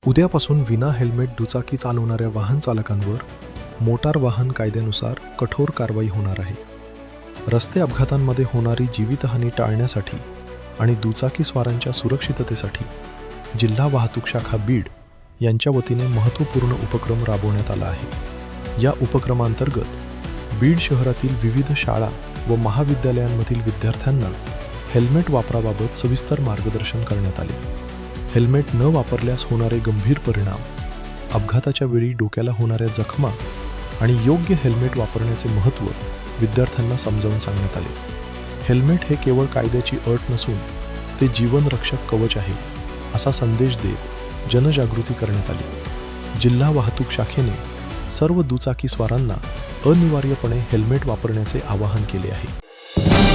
उद्यापासून विना हेल्मेट दुचाकी चालवणाऱ्या वाहन चालकांवर मोटार वाहन कायद्यानुसार कठोर कारवाई होणार आहे. रस्ते अपघातांमध्ये होणारी जीवितहानी टाळण्यासाठी आणि दुचाकी स्वारांच्या सुरक्षिततेसाठी जिल्हा वाहतूक शाखा बीड यांच्या वतीने महत्त्वपूर्ण उपक्रम राबवण्यात आला आहे. या उपक्रमांतर्गत बीड शहरातील विविध शाळा व महाविद्यालयांमधील विद्यार्थ्यांना हेल्मेट वापराबाबत सविस्तर मार्गदर्शन करण्यात आले. हेल्मेट न वापरल्यास होणारे गंभीर परिणाम, अपघाताच्या वेळी डोक्याला होणाऱ्या जखमा आणि योग्य हेल्मेट वापरण्याचे महत्त्व विद्यार्थ्यांना समजावून सांगण्यात आले. हेल्मेट हे केवळ कायद्याची अट नसून ते जीवनरक्षक कवच आहे, असा संदेश देत जनजागृती करण्यात आली. जिल्हा वाहतूक शाखेने सर्व दुचाकी स्वारांना अनिवार्यपणे हेल्मेट वापरण्याचे आवाहन केले आहे.